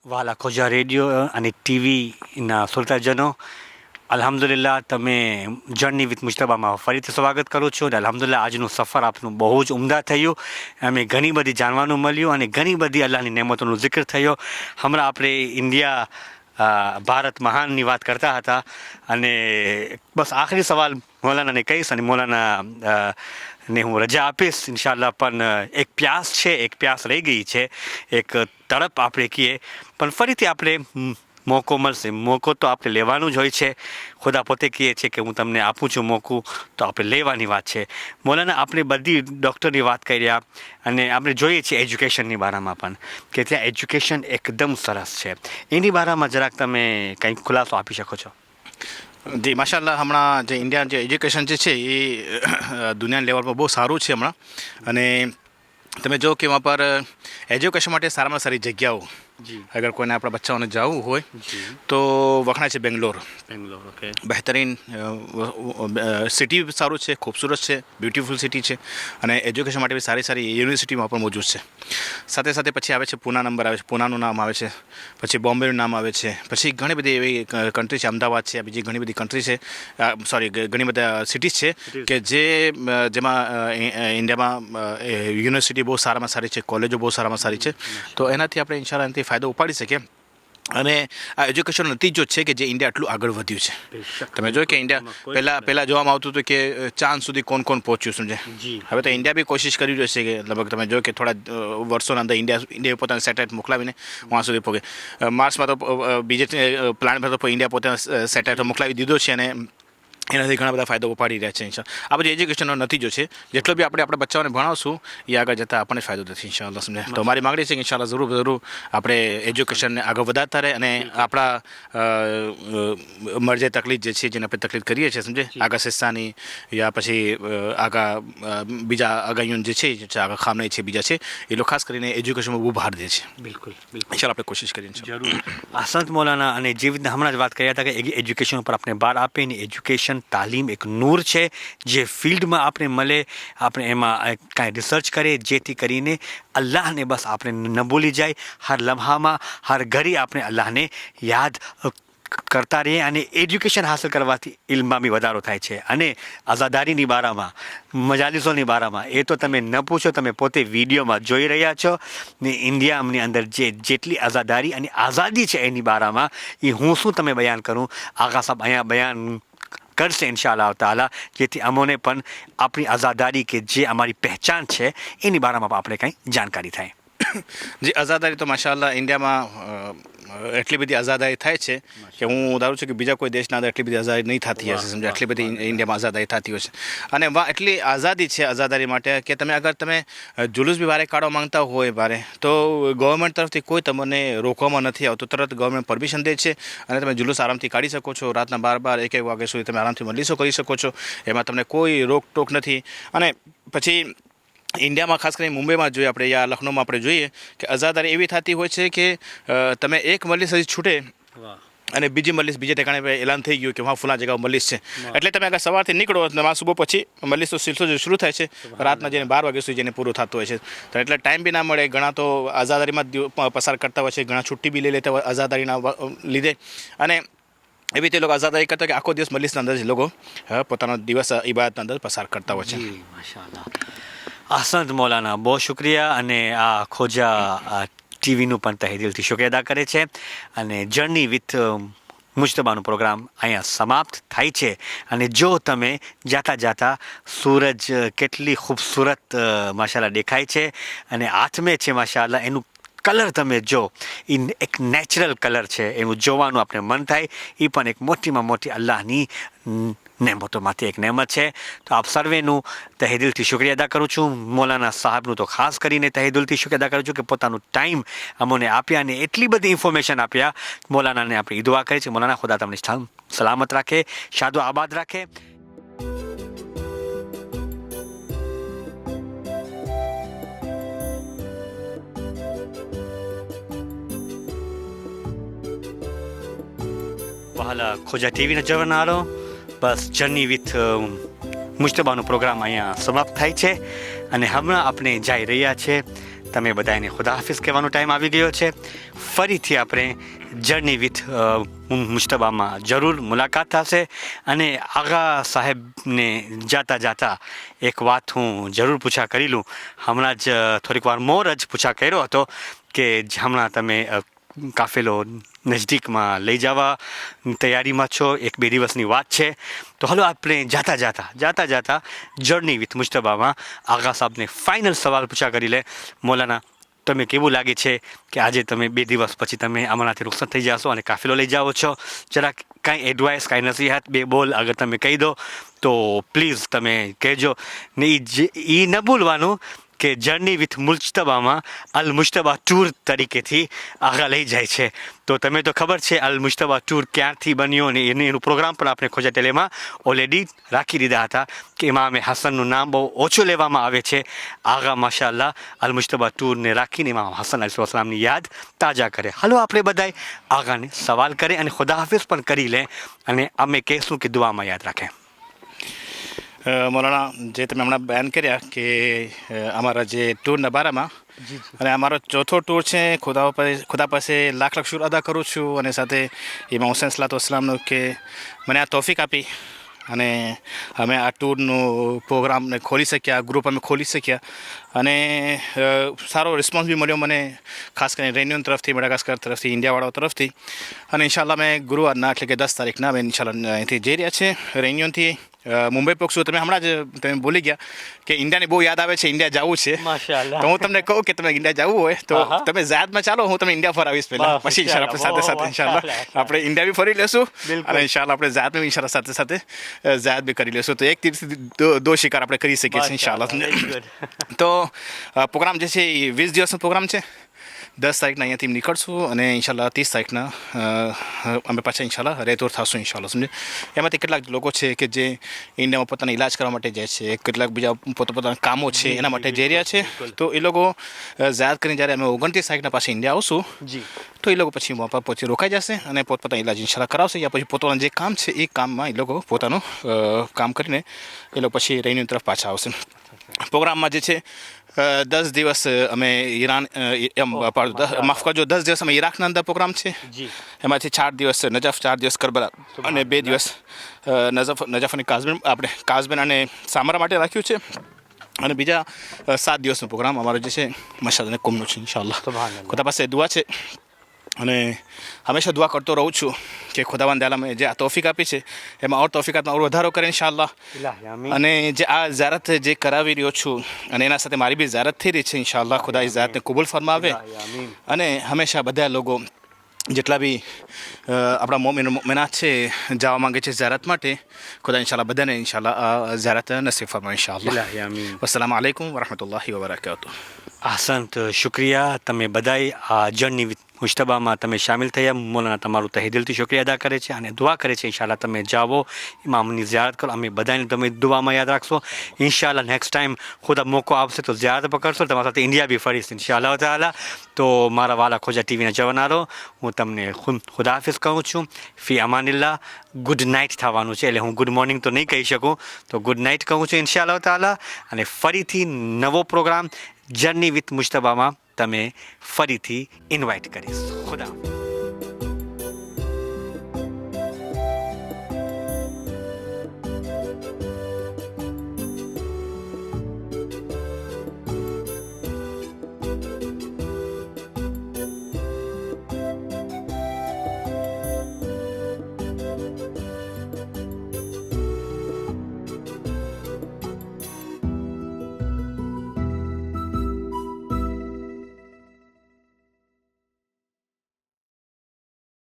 વાલા ખોજા રેડિયો અને ટીવીના શ્રોતાજનો, અલ્હમ્દુલિલ્લાહ તમે જર્ની વિથ મુજતબામાં ફરીથી સ્વાગત કરું છું. અને અલ્હમ્દુલિલ્લાહ આજનું સફર આપનું બહુ જ ઉમદા થયું. અમે ઘણી બધી જાણવાનું મળ્યું અને ઘણી બધી અલ્લાહની નેમતોનો જિક્ર થયો. હમણાં આપણે ઇન્ડિયા ભારત મહાનની વાત કરતા હતા અને બસ આખરી સવાલ મૌલાનાને કહીશ અને મૌલાના ને હું રજા આપીશ ઇન્શાઅલ્લાહ. પણ એક પ્યાસ છે, એક પ્યાસ રહી ગઈ છે, એક તડપ આપણે કહીએ, પણ ફરીથી આપણે મોકો મળશે. મોકો તો આપણે લેવાનું જ હોય છે. ખુદા પોતે કહે છે કે હું તમને આપું છું મોકો, તો આપણે લેવાની વાત છે. મૌલાના આપણે બધી ડૉક્ટરની વાત કર્યા અને આપણે જોઈએ છીએ એજ્યુકેશનની બારામાં પણ કે ત્યાં એજ્યુકેશન એકદમ સરસ છે. એની બારામાં જરાક તમે કંઈક ખુલાસો આપી શકો છો? જી માશાલ્લાહ, હમણાં જે ઇન્ડિયા જે એજ્યુકેશન જે છે એ દુનિયાના લેવલ પર બહુ સારું છે હમણાં. અને તમે જો કે વहाँ પર એજ્યુકેશન માટે સારામાં સારી જગ્યાઓ, અગર કોઈને આપણા બચ્ચાઓને જવું હોય તો વખણાય છે બેંગ્લોર. ઓકે. બહેતરીન સિટી સારું છે, ખૂબસૂરત છે, બ્યુટીફુલ સિટી છે અને એજ્યુકેશન માટે બી સારી સારી યુનિવર્સિટીમાં પણ મોજૂદ છે. સાથે સાથે પછી આવે છે પૂના નંબર આવે છે, પૂનાનું નામ આવે છે, પછી બોમ્બેનું નામ આવે છે, પછી ઘણી બધી એવી કન્ટ્રી છે, અમદાવાદ છે, બીજી ઘણી બધી કન્ટ્રી છે, ઘણી બધા સિટીઝ છે કે જેમાં ઇન્ડિયામાં યુનિવર્સિટી બહુ સારામાં સારી છે, કોલેજો બહુ સારામાં સારી છે. તો એનાથી આપણે ઇન્શાલ્લાહ એનાથી ફાયદો ઉપાડી શકીએ. અને આ એજ્યુકેશનનો નતીજો છે કે જે ઇન્ડિયા આટલું આગળ વધ્યું છે. તમે જો કે ઇન્ડિયા પહેલાં જોવામાં આવતું હતું કે ચાંદ સુધી કોણ પહોંચ્યું, સમજે. હવે તો ઇન્ડિયા બી કોશિશ કરી રહ્યો છે કે લગભગ તમે જો કે થોડા વર્ષોના અંદર ઇન્ડિયા પોતાના સેટેલાઇટ મોકલાવીને વहाँ સુધી પહોંચે. માર્સમાં તો બીજે પ્લાન પર તો ઇન્ડિયા પોતાના સેટેલાઇટ મોકલાવી દીધો છે અને એનાથી ઘણા બધા ફાયદો ઉપાડી રહ્યા છે. આ બધી એજ્યુકેશનનો નતીજો છે. જેટલો બી આપણે આપણા બચ્ચાઓને ભણાવશું એ આગળ જતાં આપણને ફાયદો થશે ઇન્શાઅલ્લાહ, સમજે. તો મારી માગણી છે કે ઇન્શાઅલ્લાહ જરૂર આપણે એજ્યુકેશનને આગળ વધારતા રહે અને આપણા મરજે તકલીફ જે છે જેને આપણે તકલીફ કરીએ છીએ, સમજે, આગા સિસ્તાની યા પછી આગા બીજા આગાઈઓને જે છે આગા ખામને છે બીજા છે, એ લોકો ખાસ કરીને એજ્યુકેશનમાં બહુ ભાર દે છે. બિલકુલ. ઇન્શાઅલ્લાહ આપણે કોશિશ કરીએ જરૂર. આસંત મૌલાના, અને જે રીતે હમણાં જ વાત કર્યા હતા કે એજ્યુકેશન ઉપર આપણે બહાર આપીને એજ્યુકેશન તાલીમ એક નૂર છે. જે ફિલ્ડમાં આપણે મળે આપણે એમાં કાંઈ રિસર્ચ કરીએ જેથી કરીને અલ્લાહને બસ આપણે ન ભૂલી જાય. હર લમ્હામાં હર ઘડી આપણે અલ્લાહને યાદ કરતા રહીએ અને એજ્યુકેશન હાંસલ કરવાથી ઇલ્મમાં બી વધારો થાય છે. અને આઝાદારીની બારામાં, મજાલિસોની બારામાં એ તો તમે ન પૂછો, તમે પોતે વિડીયોમાં જોઈ રહ્યા છો ને. ઇન્ડિયાની અંદર જેટલી આઝાદારી અને આઝાદી છે એની બારામાં એ હું શું તમે બયાન કરું, આગા સાહેબ અહીંયા બયાન કરશે ઇન્શાઅલ્લાહ તાલા, જેથી અમોને પણ આપણી આઝાદારી કે જે અમારી પહેચાન છે એની બારામાં આપણે કંઈ જાણકારી થાય. જી, આઝાદારી તો માશાઅલ્લાહ ઇન્ડિયામાં એટલી બધી આઝાદારી થાય છે કે હું ધારું છું કે બીજા કોઈ દેશના અંદર એટલી બધી આઝાદી નહીં થતી હશે, સમજે. એટલી બધી ઇન્ડિયામાં આઝાદારી થતી હોય છે અને એટલી આઝાદી છે આઝાદારી માટે કે તમે જુલુસ બી બારે કાઢવા માંગતા હોય બારે, તો ગવર્મેન્ટ તરફથી કોઈ તમને રોકવામાં નથી આવતું. તરત ગવર્મેન્ટ પરમિશન દે છે અને તમે જુલુસ આરામથી કાઢી શકો છો. રાતના 12 1 વાગ્યા સુધી તમે આરામથી મજલિસો કરી શકો છો. એમાં તમને કોઈ રોકટોક નથી. અને પછી ઇન્ડિયામાં ખાસ કરીને મુંબઈમાં જોઈએ આપણે યા લખનૌમાં આપણે જોઈએ કે આઝાદારી એવી થતી હોય છે કે તમે એક મજલિસ હજી છૂટે અને બીજી મજલિસ બીજે ઠેકાણે એલાન થઈ ગયું કે વहाँ ફુલા જગા મજલિસ છે. એટલે તમે અગર સવારથી નીકળો અને સુબહ પછી મજલિસનો સિલસિલો શરૂ થાય છે, રાતના જઈને 12 વાગ્યા સુધી જઈને પૂરું થતું હોય છે. તો એટલે ટાઈમ બી ના મળે. ઘણા તો આઝાદારીમાં પસાર કરતા હોય છે, ઘણા છુટ્ટી બી લઈ લેતા હોય આઝાદારીના લીધે. અને એવી તે લોકો આઝાદારી કરતા કે આખો દિવસ મજલિસના અંદર જ લોકો પોતાનો દિવસ ઇબાદતના અંદર પસાર કરતા હોય છે. માશાઅલ્લાહ. આસંત મૌલાના, બહુ શુક્રિયા. અને આ ખોજા ટીવીનું પણ તહે દિલથી શુક્રિયા અદા કરે છે. અને જર્ની વિથ મુજતબાનો પ્રોગ્રામ અહીંયા સમાપ્ત થાય છે. અને જો તમે જાતા સૂરજ કેટલી ખૂબસૂરત માશાઅલ્લાહ દેખાય છે અને હાથમે છે માશાઅલ્લાહ, એનું કલર તમે જો, એ એક નેચરલ કલર છે, એનું જોવાનું આપણે મન થાય. એ પણ એક મોટીમાં મોટી અલ્લાહની નેમતોમાંથી એક નેમત છે. તો આપ સર્વેનું તહે દિલથી શુક્રિયા અદા કરું છું. મૌલાના સાહેબનું તો ખાસ કરીને તહે દિલથી શુક્રિયા અદા કરું છું કે પોતાનું ટાઈમ અમને આપ્યા અને એટલી બધી ઇન્ફોર્મેશન આપ્યા. મૌલાનાને આપણે દુઆ કરી છે, મૌલાના ખુદા તમને સલામત રાખે, શાદો આબાદ રાખે. વહાલા ખોજા ટીવીના જવાનારો બસ જર્ની વિથ મુશ્તબાનો પ્રોગ્રામ અહીંયા સમાપ્ત થાય છે અને હમણાં આપણે જઈ રહ્યા છે. તમે બધાને ખુદા હાફિઝ કહેવાનો ટાઈમ આવી ગયો છે. ફરીથી આપણે જર્ની વિથ મુશ્તબામાં જરૂર મુલાકાત થશે અને આગા સાહેબને જાતા જાતા એક વાત હું જરૂર પૂછા કરી લઉં. હમણાં જ થોડીક વાર મોર જ પૂછા કર્યો હતો કે હમણાં તમે કાફેલો નજદીકમાં લઈ જવા તૈયારીમાં છો, 1-2 દિવસની વાત છે. તો હાલો આપણે જાતા જર્ની વિથ મુશ્તબામાં આગા સાહેબને ફાઇનલ સવાલ પૂછા કરી લે. મૌલાના, તમે કેવું લાગે છે કે આજે તમે 2 દિવસ પછી તમે આમાંથી રૂખસત થઈ જશો અને કાફેલો લઈ જાઓ છો? જરા કાંઈ એડવાઇસ, કાંઈ નસીહત, 2 બોલ અગર તમે કહી દો તો પ્લીઝ તમે કહેજો. ને એ ન ભૂલવાનું કે જર્ની વિથ મુશ્તબામાં અલ મુશ્તબા ટૂર તરીકેથી આગળ લઈ જાય છે. તો તમે તો ખબર છે અલ મુશ્તબા ટૂર ક્યારથી બન્યો અને એનું પ્રોગ્રામ પણ આપણે ખોજા ટેલેમાં ઓલરેડી રાખી દીધા હતા કે એમાં અમે હસનનું નામ બહુ ઓછું લેવામાં આવે છે. આગા માશાઅલ્લાહ અલ મુશ્તબા ટૂરને રાખીને એમાં હસન અલીસલામની યાદ તાજા કરે. હાલો આપણે બધાય આગાને સવાલ કરે અને ખુદા હાફિઝ પણ કરી લે અને અમે કહેશું કે દુઆમાં યાદ રાખે. મૌલાના, જે તમે હમણાં બયાન કર્યા કે અમારા જે ટૂરના બારામાં, અને અમારો ચોથો ટૂર છે. ખુદા પાસે લાખ શુક્ર અદા કરું છું અને સાથે ઇમામ હુસૈન સલાતો-વસલામનો કે મને આ તોફીક આપી અને અમે આ ટૂરનું પ્રોગ્રામને ખોલી શક્યા, ગ્રુપ અમે ખોલી શક્યા અને સારો રિસ્પોન્સ બી મળ્યો મને, ખાસ કરીને રેન્યુન તરફથી, મેડાગાસ્કર તરફથી, ઇન્ડિયાવાળાઓ તરફથી. અને ઇન્શાલ્લાહ મેં ગુરુવારના એટલે કે 10 તારીખના અમે ઇન્શાલ્લાહ અહીંથી જઈ રહ્યા છે. રેન્યુનથી મુંબઈ પહોંચશું. તમે હમણાં જ તમે બોલી ગયા કે ઇન્ડિયાની બહુ યાદ આવે છે, ઇન્ડિયા જવું છે. માશાઅલ્લાહ. તો હું તમને કહું કે તમે ઇન્ડિયા જવું હોય તો તમે ઝાયદમાં ચાલો, હું તમે ઇન્ડિયા ફરાવીશ પહેલાં, પછી ઇન્શાલ્લાહ આપણે સાથે ઇન્શાલ્લાહ આપણે ઇન્ડિયા બી ફરી લેશું અને ઇન્શાલ્લાહ આપણે ઝાયદ બી ઇન્શાલ્લાહ સાથે ઝાયદ બી કરી લેશું. તો એક તીરથી દો શિકાર આપણે કરી શકીએ છીએ ઇન્શાલ્લાહ. તો પ્રોગ્રામ જે છે એ 20 દિવસનો પ્રોગ્રામ છે. 10 તારીખના અહીંયાથી નીકળશું અને ઇન્શાલ્લાહ 30 તારીખના અમે પાછા ઇન્શાલ્લાહ રેતોર થશું ઇન્શાલ્લાહ. સમજે, એમાંથી કેટલાક લોકો છે કે જે ઇન્ડિયામાં પોતાના ઇલાજ કરવા માટે જાય છે, કેટલાક બીજા પોતાના કામો છે એના માટે જઈ રહ્યા છે. તો એ લોકો યાદ કરીને જ્યારે અમે 29 તારીખના પાછા ઇન્ડિયા આવશું તો એ લોકો પછી વहाँ પર પહોંચી રોકાઈ જશે અને પોતપોતાના ઇલાજ ઇન્શાલ્લાહ કરાવશે. યા પછી પોતાના જે કામ છે એ કામમાં એ લોકો પોતાનું કામ કરીને એ લોકો પછી રેન્યુ તરફ પાછા આવશે. પ્રોગ્રામમાં જે છે 10 દિવસ અમે ઈરાન, માફ કરજો, 10 દિવસ અમે ઈરાકના અંદર પ્રોગ્રામ છે. એમાંથી 4 દિવસ નજફ, 4 દિવસ કરબલા અને 2 દિવસ નજફ અને કાઝબેન અને સામરા માટે રાખ્યું છે. અને બીજા 7 દિવસનો પ્રોગ્રામ અમારો જે છે મશહદ અને કુમનો છે ઇન્શાલ્લાહ. ખુદા પાસે દુઆ છે અને હંમેશા દુઆ કરતો રહું છું કે ખુદાવંદ આલમ જે આ તોફીક આપી છે એમાં ઓર તોફીકાતમાં ઓર વધારો કરે ઇન્શાલ્લાહ. અને જે આ ઝિયારત જે કરાવી રહ્યો છું અને એના સાથે મારી બી ઝિયારત થઈ રહી છે ઇન્શાલ્લાહ. ખુદા એ ઝિયારતને કબૂલ ફરમાવે અને હંમેશા બધા લોકો જેટલા બી આપણા મોમિનાત છે જવા માંગે છે ઝિયારત માટે, ખુદા ઇન્શાલ્લાહ બધાને ઇન્શાલ્લાહ આ ઝિયારત નસીબ ફરમાવે ઇન્શાલ્લાહ. વસ્સલામુ અલૈકુમ વરહમતુલ્લાહિ વબરકાતુહ. અહસંત, શુક્રિયા. તમે બધાય આ જર્ની વિથ મુશ્તબામાં તમે શામિલ થયા. મૌલાના તમારું તહે દિલથી શુક્રિયા અદા કરે છે અને દુઆ કરે છે ઇન્શાલ્લાહ તમે જાઓ, ઇમામની ઝિયારત કરો. અમે બધાને તમે દુઆમાં યાદ રાખશો ઇન્શાલ્લાહ. નેક્સ્ટ ટાઈમ ખુદા મોકો આપશે તો ઝિયારત પકડશો, તમારા સાથે ઇન્ડિયા બી ફરીશ ઇન્શાલ્લાહ તાલા. તો મારા વાલા ખોજા ટીવીના જવાનારો, હું તમને ખુદા હાફિઝ કહું છું. ફી અમાનિલ્લાહ. ગુડ નાઇટ થવાનું છે એટલે હું ગુડ મોર્નિંગ તો નહીં કહી શકું, તો ગુડ નાઇટ કહું છું ઇન્શાલ્લાહ તાલા. અને ફરીથી નવો પ્રોગ્રામ જર્ની વિથ મુશ્તબામાં તમે ફરીથી ઇન્વાઇટ કરીશ. ખુદા.